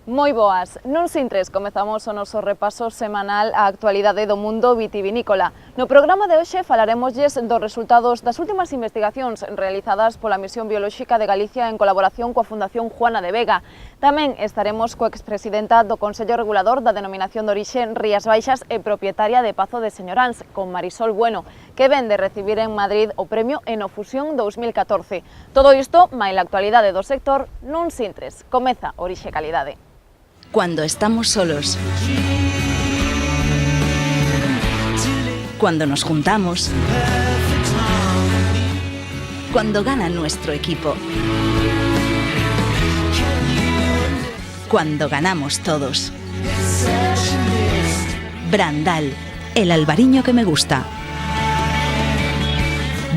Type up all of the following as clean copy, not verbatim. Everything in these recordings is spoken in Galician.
Moi boas, non sintres comezamos o noso repaso semanal á actualidade do mundo vitivinícola. No programa de hoxe falaremosles dos resultados das últimas investigacións realizadas pola Misión Biolóxica de Galicia en colaboración coa Fundación Juana de Vega. Tamén estaremos coa expresidenta do Consello Regulador da Denominación de Orixe Rías Baixas e propietaria de Pazo de Señoráns, con Marisol Bueno, que ven de recibir en Madrid o premio Enofusión 2014. Todo isto, máis a actualidade do sector, non sintres. Comeza Orixe Calidade. Cuando estamos solos, cuando nos juntamos, cuando gana nuestro equipo, cuando ganamos todos. Brandal, el albariño que me gusta.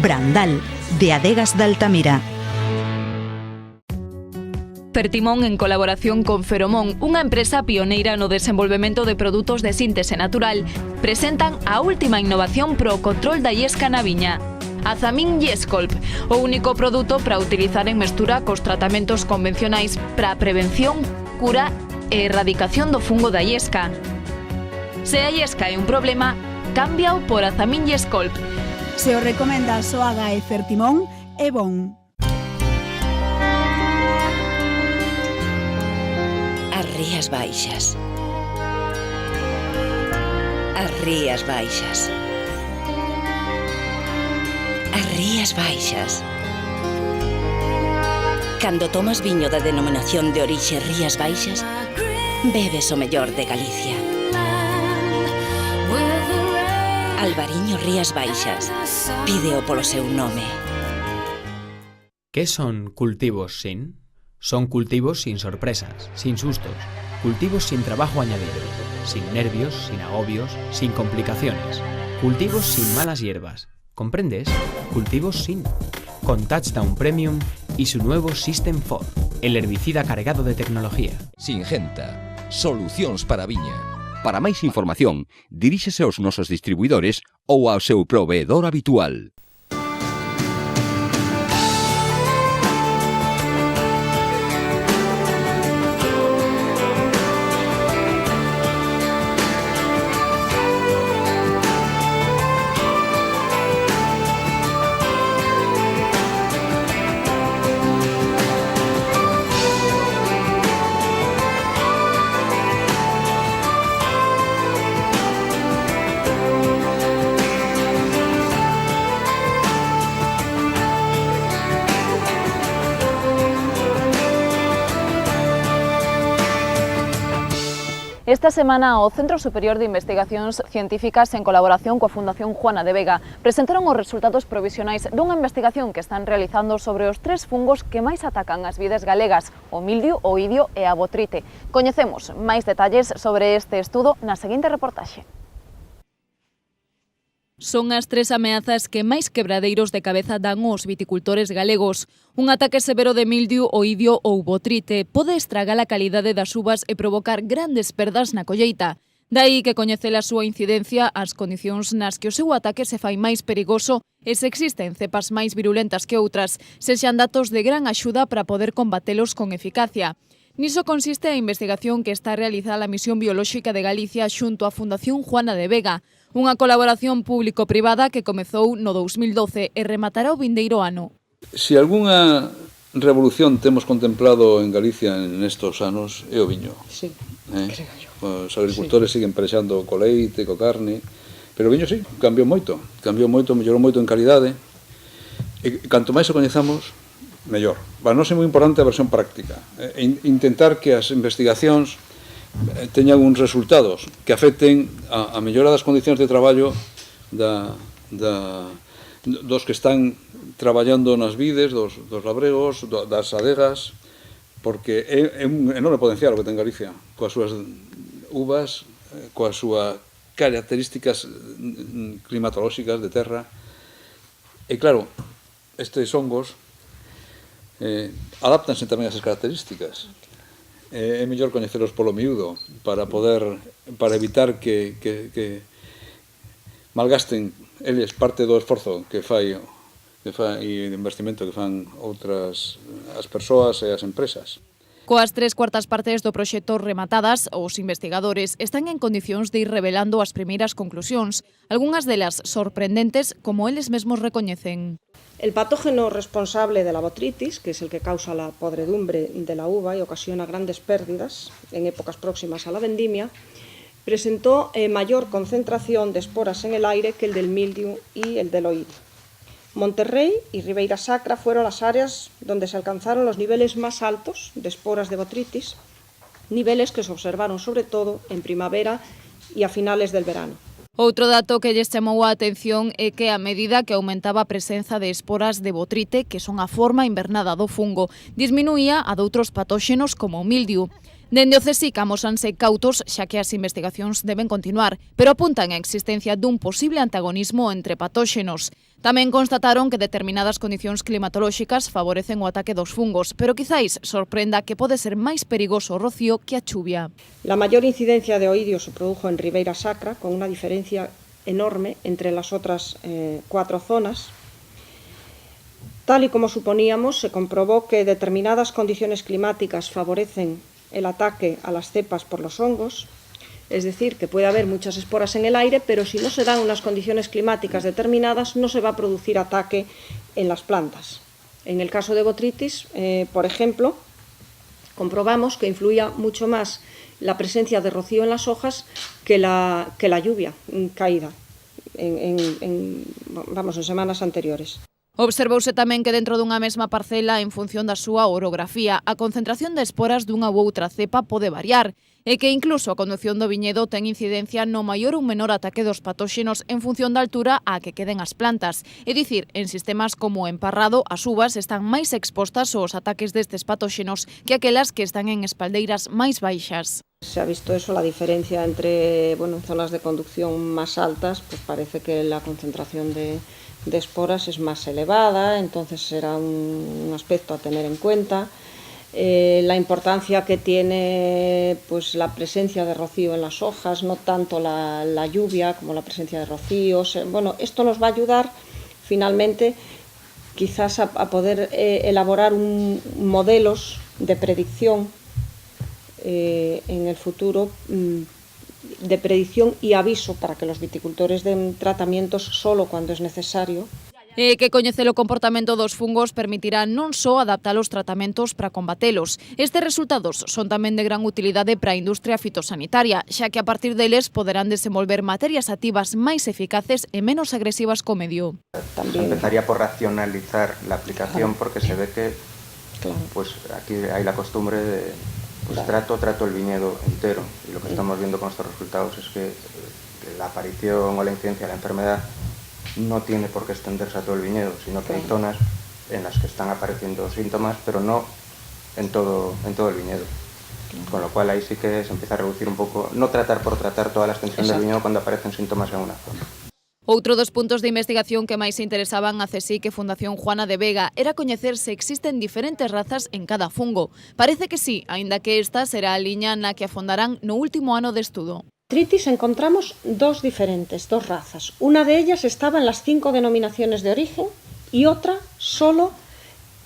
Brandal, de Adegas de Altamira. Fertimón, en colaboración con Feromón, unha empresa pioneira no desenvolvemento de produtos de síntese natural, presentan a última innovación pro control da iesca na viña. Azamin Yescolp, o único produto para utilizar en mestura cos tratamentos convencionais para a prevención, cura e erradicación do fungo da iesca. Se a iesca é un problema, cámbiao por Azamin Yescolp. Se o recomenda Soaga e Fertimón, é bon. As Rías Baixas. As Rías Baixas. As Rías Baixas. Cando tomas viño da denominación de orixe Rías Baixas, bebes o mellor de Galicia. Albariño Rías Baixas. Pídeo polo seu nome. Que son cultivos sin? Son cultivos sin sorpresas, sin sustos, cultivos sin trabajo añadido, sin nervios, sin agobios, sin complicaciones, cultivos sin malas hierbas. ¿Comprendes? Cultivos sin. Con Touchdown Premium y su nuevo System 4, el herbicida cargado de tecnología. Singenta, solucións para a viña. Para máis información, diríxese aos nosos distribuidores ou ao seu proveedor habitual. Esta semana o Centro Superior de Investigacións Científicas, en colaboración coa Fundación Juana de Vega, presentaron os resultados provisionais dunha investigación que están realizando sobre os 3 fungos que máis atacan as vides galegas, o mildio, o idio e a botrite. Coñecemos máis detalles sobre este estudo na seguinte reportaxe. Son as 3 ameazas que máis quebradeiros de cabeza dan os viticultores galegos. Un ataque severo de mildio, oidio ou botrite pode estragar a calidade das uvas e provocar grandes perdas na colleita. Daí que coñecer a súa incidencia as condicións nas que o seu ataque se fai máis perigoso e se existen cepas máis virulentas que outras, sexan datos de gran axuda para poder combatelos con eficacia. Niso consiste a investigación que está a realizar a Misión Biolóxica de Galicia xunto á Fundación Juana de Vega, unha colaboración público-privada que comezou no 2012 e rematará o vindeiro ano. Se algunha revolución temos contemplado en Galicia nestos anos é o viño. Sí, creo yo. Os agricultores siguen prexando co leite, co carne, pero o viño sí, cambiou moito, mellorou moito en calidade, e canto máis o coñezamos, mellor. Para nós é moi importante a versión práctica, intentar que as investigacións teñan uns resultados que afecten a mellora das condicións de traballo dos que están traballando nas vides, dos labregos, das adegas, porque é un enorme potencial o que ten Galicia, coas súas uvas, coas súas características climatolóxicas de terra. E claro, estes hongos adáptanse tamén a esas características. É mellor coñecelos polo miúdo para evitar que malgasten eles parte do esforzo que fai e de investimento que fan outras as persoas e as empresas. Coas 3/4 partes do proxecto rematadas, os investigadores están en condicións de ir revelando as primeiras conclusións, algunhas delas sorprendentes, como eles mesmos recoñecen. El patógeno responsable de la botritis, que es el que causa la podredumbre de la uva y ocasiona grandes pérdidas en épocas próximas a la vendimia, presentó mayor concentración de esporas en el aire que el del mildiu y el del oídio. Monterrey y Ribeira Sacra fueron las áreas donde se alcanzaron los niveles más altos de esporas de botritis, niveles que se observaron sobre todo en primavera y a finales del verano. Outro dato que lles chamou a atención é que a medida que aumentaba a presenza de esporas de botrite, que son a forma invernada do fungo, disminuía a doutros patóxenos como o mildiu. Dende o CSIC amósanse cautos xa que as investigacións deben continuar, pero apuntan a existencia dun posible antagonismo entre patóxenos. Tamén constataron que determinadas condicións climatolóxicas favorecen o ataque dos fungos, pero quizáis sorprenda que pode ser máis perigoso o rocío que a chuvia. La mayor incidencia de oídio se produjo en Ribeira Sacra, con una diferencia enorme entre las otras 4 zonas. Tal y como suponíamos, se comprobó que determinadas condiciones climáticas favorecen el ataque a las cepas por los hongos, es decir, que puede haber muchas esporas en el aire, pero si no se dan unas condiciones climáticas determinadas, no se va a producir ataque en las plantas. En el caso de botritis, por ejemplo, comprobamos que influía mucho más la presencia de rocío en las hojas que la lluvia caída en semanas anteriores. Observouse tamén que dentro dunha mesma parcela, en función da súa orografía, a concentración de esporas dunha ou outra cepa pode variar e que incluso a condución do viñedo ten incidencia no maior ou menor ataque dos patóxenos en función da altura a que queden as plantas. É dicir, en sistemas como o emparrado, as uvas están máis expostas aos ataques destes patóxenos que aquelas que están en espaldeiras máis baixas. Se ha visto eso, la diferencia entre zonas de conducción más altas, pues parece que la concentración de esporas es más elevada, entonces será un aspecto a tener en cuenta. La importancia que tiene pues la presencia de rocío en las hojas, no tanto la lluvia como la presencia de rocío. Esto nos va a ayudar finalmente quizás a poder elaborar modelos de predicción en el futuro, de predicción y aviso para que los viticultores den tratamientos solo cuando es necesario. Que coñecer o comportamento dos fungos permitirá non só adaptar os tratamentos para combatelos. Estes resultados son tamén de gran utilidade para a industria fitosanitaria, xa que a partir deles poderán desenvolver materias activas máis eficaces e menos agresivas co medio. También se empezaría por racionalizar la aplicación, porque se ve que pues aquí hay la costumbre de trato el viñedo entero, y lo que estamos viendo con estos resultados es que la aparición o la incidencia de la enfermedad no tiene por qué extenderse a todo el viñedo, sino que hay zonas en las que están apareciendo síntomas, pero no en todo el viñedo. Con lo cual ahí sí que se empieza a reducir un poco, no tratar por tratar toda la extensión del viñedo cuando aparecen síntomas en una zona. Outro dos puntos de investigación que máis interesaban a CSIC e Fundación Juana de Vega era coñecer se existen diferentes razas en cada fungo. Parece que sí, aínda que esta será a liña na que afondarán no último ano de estudo. Botritis encontramos dos razas. Una de ellas estaba en las 5 denominaciones de origen y otra solo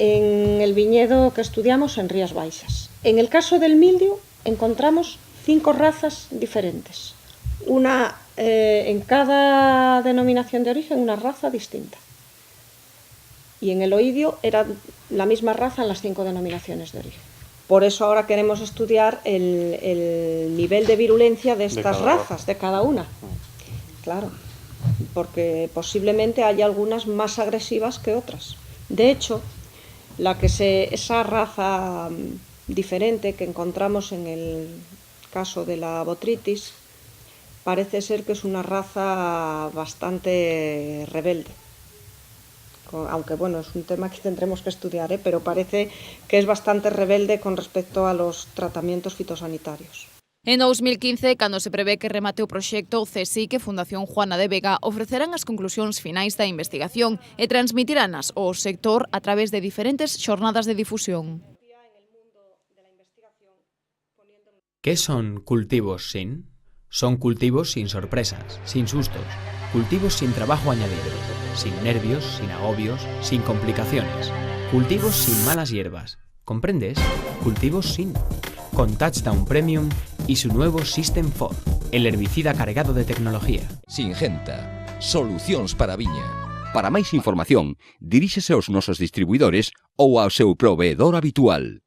en el viñedo que estudiamos en Rías Baixas. En el caso del mildiu encontramos 5 razas diferentes. Una en cada denominación de origen, una raza distinta. Y en el oídio era la misma raza en las 5 denominaciones de origen. Por eso ahora queremos estudiar el nivel de virulencia de estas razas, de cada una. Claro, porque posiblemente haya algunas más agresivas que otras. De hecho, esa raza diferente que encontramos en el caso de la botritis, parece ser que es una raza bastante rebelde. Aunque es un tema que tendremos que estudiar, pero parece que es bastante rebelde con respecto a los tratamientos fitosanitarios. En 2015, cando se prevé que remate o proxecto, o CSIC e Fundación Juana de Vega ofrecerán as conclusións finais da investigación e transmitiranas ao sector a través de diferentes xornadas de difusión. ¿Qué son cultivos sin? Son cultivos sin sorpresas, sin sustos, cultivos sin trabajo añadido, sin nervios, sin agobios, sin complicaciones, cultivos sin malas hierbas, ¿Comprendes? Cultivos Sin, con Touchdown Premium y su nuevo System 4, el herbicida cargado de tecnología. Singenta, solucións para a viña. Para máis información, diríxese aos nosos distribuidores ou ao seu proveedor habitual.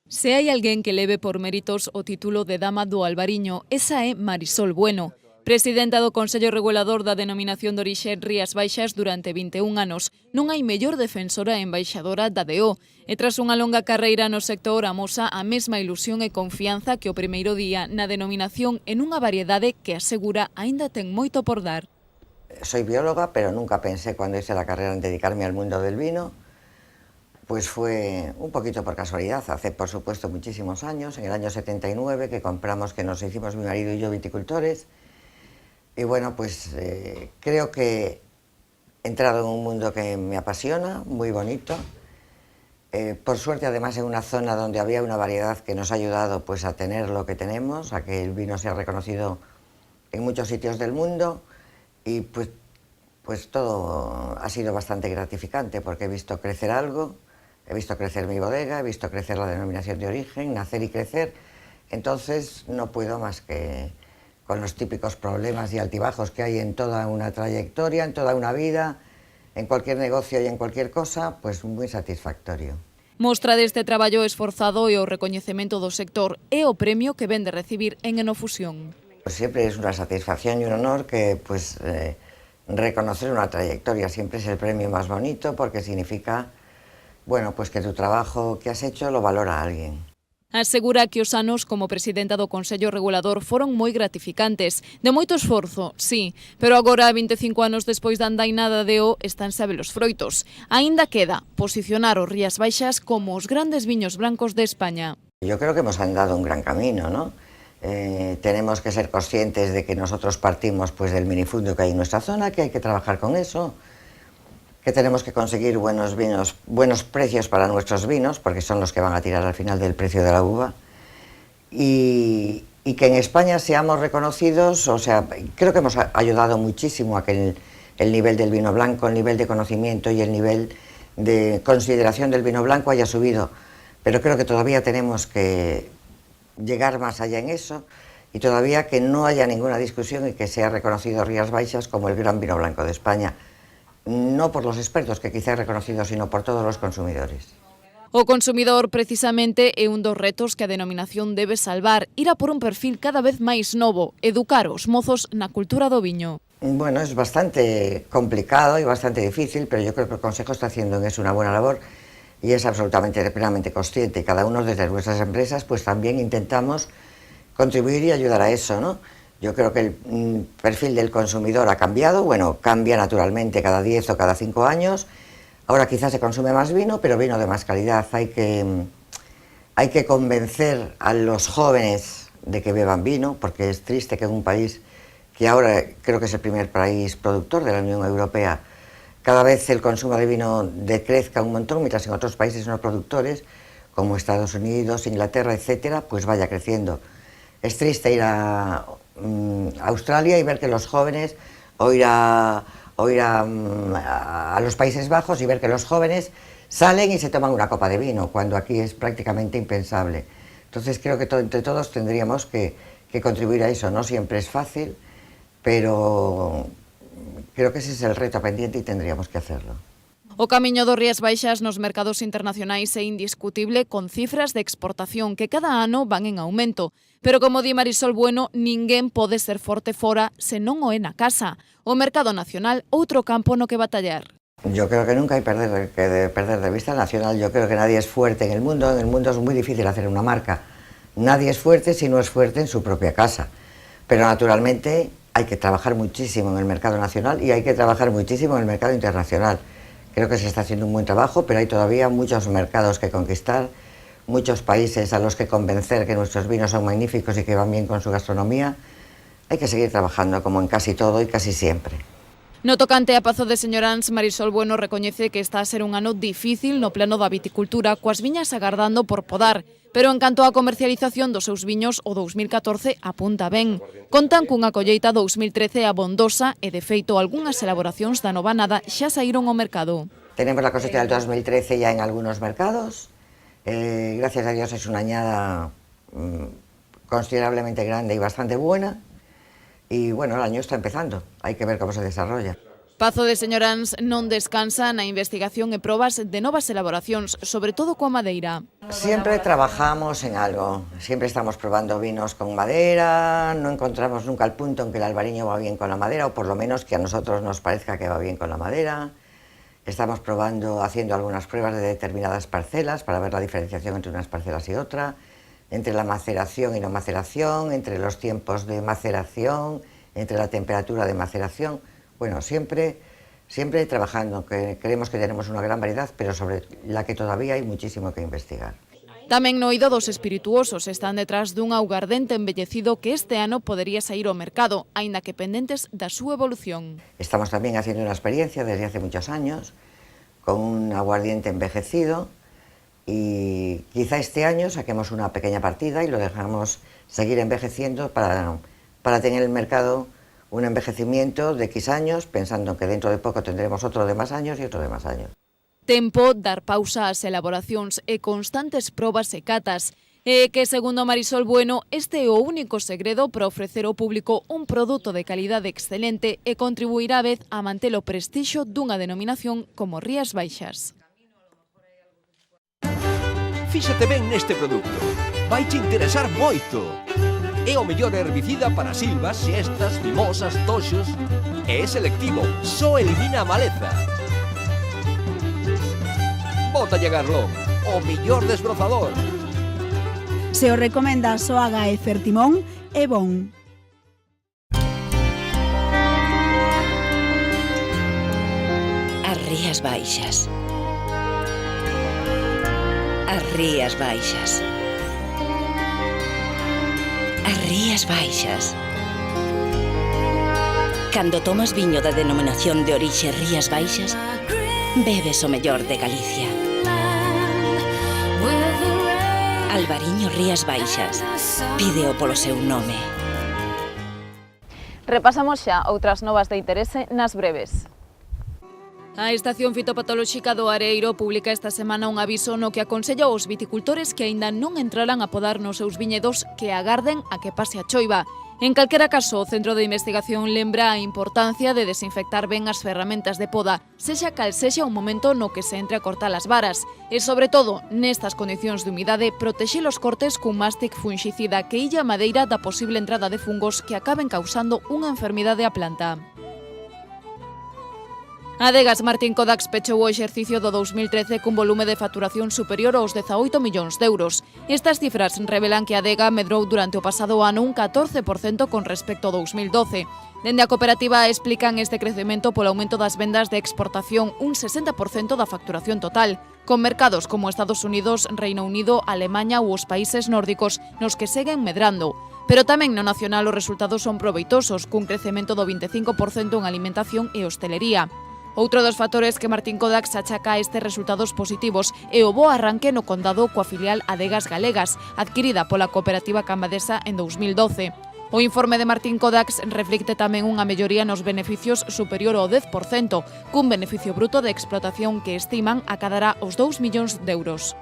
Se hai alguén que leve por méritos o título de Dama do Albariño, esa é Marisol Bueno, presidenta do Consello Regulador da Denominación de Orixe Rías Baixas durante 21 anos. Non hai mellor defensora e embaixadora da DO, e tras unha longa carreira no sector amosa a mesma ilusión e confianza que o primeiro día na denominación en unha variedade que asegura aínda ten moito por dar. Soy bióloga, pero nunca pensé cuando hice la carrera en dedicarme al mundo del vino. Pues fue un poquito por casualidad, hace por supuesto muchísimos años, en el año 79, que nos hicimos mi marido y yo viticultores. Y bueno, pues creo que he entrado en un mundo que me apasiona, muy bonito. Por suerte, además, en una zona donde había una variedad que nos ha ayudado pues a tener lo que tenemos, a que el vino sea reconocido en muchos sitios del mundo. Y pues todo ha sido bastante gratificante porque he visto crecer algo. He visto crecer mi bodega, he visto crecer la denominación de origen, nacer y crecer. Entonces no puedo más que, con los típicos problemas y altibajos que hay en toda una trayectoria, en toda una vida, en cualquier negocio y en cualquier cosa, pues muy satisfactorio. Mostra deste traballo esforzado e o recoñecemento do sector e o premio que ven de recibir en Enofusión. Pues siempre es una satisfacción y un honor que reconocer una trayectoria siempre es el premio más bonito porque significa bueno, pues que tu trabajo que has hecho lo valora alguén. Asegura que os anos como presidenta do Consello Regulador foron moi gratificantes, de moito esforzo, sí, pero agora, 25 anos despois da andainada de O, están sabe os froitos. Aínda queda posicionar os Rías Baixas como os grandes viños blancos de España. Yo creo que hemos andado un gran camino, ¿no? Tenemos que ser conscientes de que nosotros partimos pues del minifundio que hay en nuestra zona, que hay que trabajar con eso, que tenemos que conseguir buenos vinos, buenos precios para nuestros vinos, porque son los que van a tirar al final del precio de la uva, y que en España seamos reconocidos, o sea, creo que hemos ayudado muchísimo a que el nivel del vino blanco, el nivel de conocimiento y el nivel de consideración del vino blanco haya subido, pero creo que todavía tenemos que llegar más allá en eso, y todavía que no haya ninguna discusión y que sea reconocido Rías Baixas como el gran vino blanco de España. No por los expertos que quizá he reconocido, sino por todos los consumidores. O consumidor precisamente é un dos retos que a denominación debe salvar, ir a por un perfil cada vez máis novo, educar os mozos na cultura do viño. Bueno, es bastante complicado y bastante difícil, pero yo creo que el Consejo está haciendo en eso una buena labor y es absolutamente plenamente consciente. Cada uno desde nuestras empresas pues también intentamos contribuir y ayudar a eso, ¿no? Yo creo que el perfil del consumidor ha cambiado, bueno, cambia naturalmente cada 10 o cada 5 años. Ahora quizás se consume más vino, pero vino de más calidad. Hay que convencer a los jóvenes de que beban vino, porque es triste que en un país que ahora creo que es el primer país productor de la Unión Europea, cada vez el consumo de vino decrezca un montón, mientras en otros países no productores, como Estados Unidos, Inglaterra, etcétera, pues vaya creciendo. Es triste ir a Australia y ver que los jóvenes, o ir a los Países Bajos y ver que los jóvenes salen y se toman una copa de vino, cuando aquí es prácticamente impensable. Entonces creo que entre todos tendríamos que contribuir a eso. No siempre es fácil, pero creo que ese es el reto pendiente y tendríamos que hacerlo. O camiño do Rías Baixas nos mercados internacionais é indiscutible, con cifras de exportación que cada ano van en aumento. Pero como di Marisol Bueno, ninguén pode ser forte fora se non o é na casa. O mercado nacional, outro campo no que batallar. Yo creo que nunca hay que perder de vista el nacional. Yo creo que nadie es fuerte en el mundo. En el mundo es muy difícil hacer una marca. Nadie es fuerte si no es fuerte en su propia casa. Pero naturalmente hay que trabajar muchísimo en el mercado nacional y hay que trabajar muchísimo en el mercado internacional. Creo que se está haciendo un buen trabajo, pero hay todavía muchos mercados que conquistar, muchos países a los que convencer que nuestros vinos son magníficos y que van bien con su gastronomía. Hay que seguir trabajando como en casi todo y casi siempre. No tocante a Pazo de Señoráns, Marisol Bueno recoñece que está a ser un ano difícil no plano da viticultura, coas viñas agardando por podar. Pero en canto á comercialización dos seus viños, o 2014 apunta ben. Contan cunha colleita 2013 abondosa e, de feito, algunhas elaboracións da nova nada xa saíron ao mercado. Tenemos la cosecha del 2013 ya en algunos mercados. Gracias a Dios es una añada considerablemente grande y bastante buena. Y bueno, el año está empezando, hay que ver cómo se desarrolla. Pazo de Señoráns non descansa na investigación e probas de novas elaboracións, sobre todo coa madeira. Siempre trabajamos en algo, siempre estamos probando vinos con madera, no encontramos nunca el punto en que el albariño va bien con la madera, o por lo menos que a nosotros nos parezca que va bien con la madera. Estamos probando, haciendo algunas pruebas de determinadas parcelas para ver la diferenciación entre unas parcelas y otra, entre la maceración y no maceración, entre los tiempos de maceración, entre la temperatura de maceración. Bueno, siempre trabajando, que creemos que tenemos una gran variedad, pero sobre la que todavía hay muchísimo que investigar. Tamén no oído dos espirituosos están detrás dun augardente embellecido que este ano podería sair ao mercado, aínda que pendentes da súa evolución. Estamos también haciendo una experiencia desde hace muchos años con un aguardiente envejecido y quizá este año saquemos una pequeña partida y lo dejamos seguir envejeciendo para tener en el mercado un envejecimiento de X años, pensando que dentro de pouco tendremos outro de máis años e outro de máis años. Tempo dar pausa ás elaboracións e constantes probas e catas, e que, segundo Marisol Bueno, este é o único segredo para ofrecer ao público un produto de calidade excelente e contribuir á vez a manter o prestixio dunha denominación como Rías Baixas. Fíxate ben neste produto, vai te interesar moito. É o mellor herbicida para silvas, xestas, mimosas, toxos. É selectivo, só elimina a maleza. Bótalle Garlón, o mellor desbrozador. Se o recomenda Soaga e Fertimón, é bon. As Rías Baixas. As Rías Baixas. As Rías Baixas. Cando tomas viño da denominación de orixe Rías Baixas, bebes o mellor de Galicia. Albariño Rías Baixas. Pídeo polo seu nome. Repasamos xa outras novas de interese nas breves. A Estación Fitopatolóxica do Areiro publica esta semana un aviso no que aconsella aos viticultores que aínda non entraran a podar nos seus viñedos que agarden a que pase a choiva. En calquera caso, o Centro de Investigación lembra a importancia de desinfectar ben as ferramentas de poda, sexa cal sexa o momento no que se entre a cortar as varas. E, sobre todo, nestas condicións de humidade, protexe os cortes cun mástic fungicida que illa a madeira da posible entrada de fungos que acaben causando unha enfermidade á planta. Adegas Martín Codax pechou o exercicio do 2013 cun volume de facturación superior aos 18 millóns de euros. Estas cifras revelan que Adega medrou durante o pasado ano un 14% con respecto ao 2012. Dende a cooperativa explican este crecemento polo aumento das vendas de exportación, un 60% da facturación total, con mercados como Estados Unidos, Reino Unido, Alemaña ou os países nórdicos nos que seguen medrando. Pero tamén no nacional os resultados son proveitosos, cun crecemento do 25% en alimentación e hostelería. Outro dos factores que Martín Codax achaca a estes resultados positivos é o bo arranque no condado coa filial Adegas Galegas, adquirida pola cooperativa cambadesa en 2012. O informe de Martín Codax reflicte tamén unha melloría nos beneficios superior ao 10%, cun beneficio bruto de explotación que estiman acadará os 2 millóns de euros.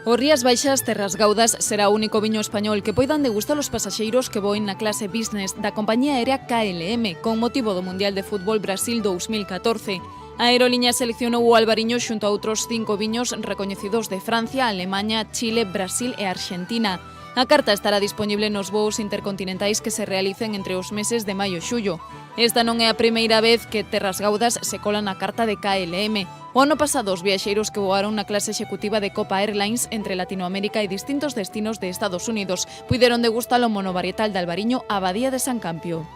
O Rías Baixas Terras Gaudas será o único viño español que poidan degustar os pasaxeiros que voen na clase business da compañía aérea KLM con motivo do Mundial de Fútbol Brasil 2014. A aerolínea seleccionou o albariño xunto a outros 5 viños recoñecidos de Francia, Alemaña, Chile, Brasil e Argentina. A carta estará disponible nos voos intercontinentais que se realicen entre os meses de maio e xullo. Esta non é a primeira vez que Terras Gaudas se cola na carta de KLM. O ano pasado, os viaxeiros que voaron na clase executiva de Copa Airlines entre Latinoamérica e distintos destinos de Estados Unidos puideron degustar o monovarietal de albariño Abadía de San Campio.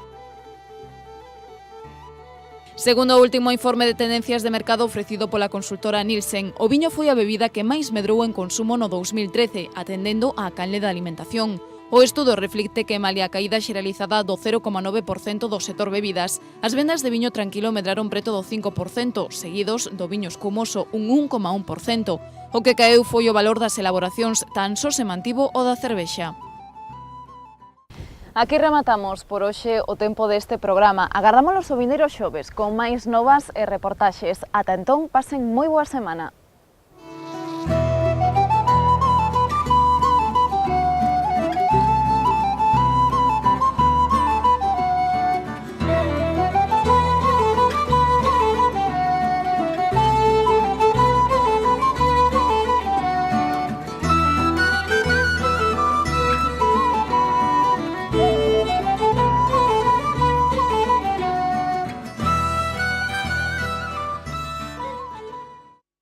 Segundo o último informe de tendencias de mercado ofrecido pola consultora Nielsen, o viño foi a bebida que máis medrou en consumo no 2013, atendendo á canle da alimentación. O estudo reflicte que, malia a caída xeralizada do 0,9% do sector bebidas, as vendas de viño tranquilo medraron preto do 5%, seguidos do viño escumoso, un 1,1%. O que caeu foi o valor das elaboracións, tan só se mantivo o da cervexa. Aquí rematamos por hoxe o tempo deste programa. Agardámonos o vindeiro xoves con máis novas e reportaxes. Ata entón, pasen moi boa semana.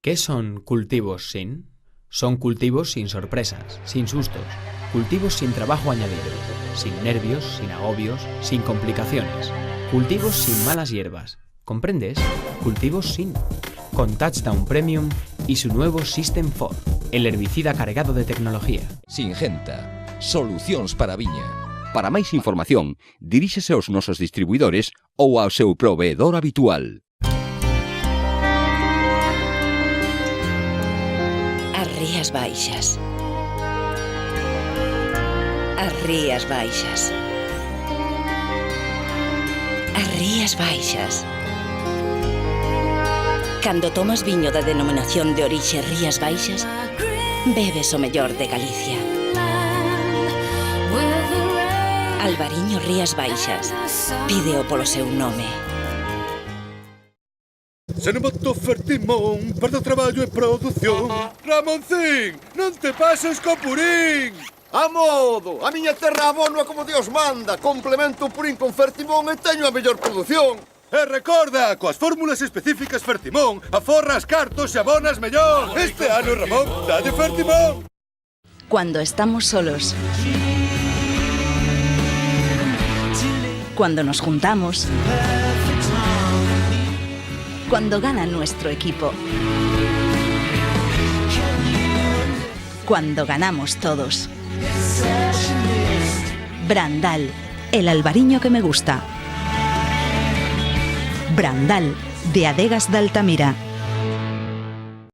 ¿Qué son cultivos sin? Son cultivos sin sorpresas, sin sustos, cultivos sin trabajo añadido, sin nervios, sin agobios, sin complicaciones, cultivos sin malas hierbas. ¿Comprendes? Cultivos sin. Con Touchdown Premium y su nuevo System 4, el herbicida cargado de tecnología. Singenta, solucións para a viña. Para máis información, diríxese aos nosos distribuidores ou ao seu proveedor habitual. As Rías Baixas. As Rías Baixas. As Rías Baixas. Cando tomas viño da denominación de orixe Rías Baixas, bebes o mellor de Galicia. Albariño Rías Baixas. Pídeo polo seu nome. Se non boto Fertimón, perdo traballo e produción. Ramoncín, non te pases co purín! A modo! A miña terra abono como Dios manda. Complemento o purín con Fertimón e teño a mellor produción. E recorda, coas fórmulas específicas Fertimón, aforras cartos e abonas mellor. Este ano, Ramón, dalle Fertimón. Cuando estamos solos. Cuando nos juntamos. Cuando gana nuestro equipo. Cuando ganamos todos. Brandal, el albariño que me gusta. Brandal, de Adegas de Altamira.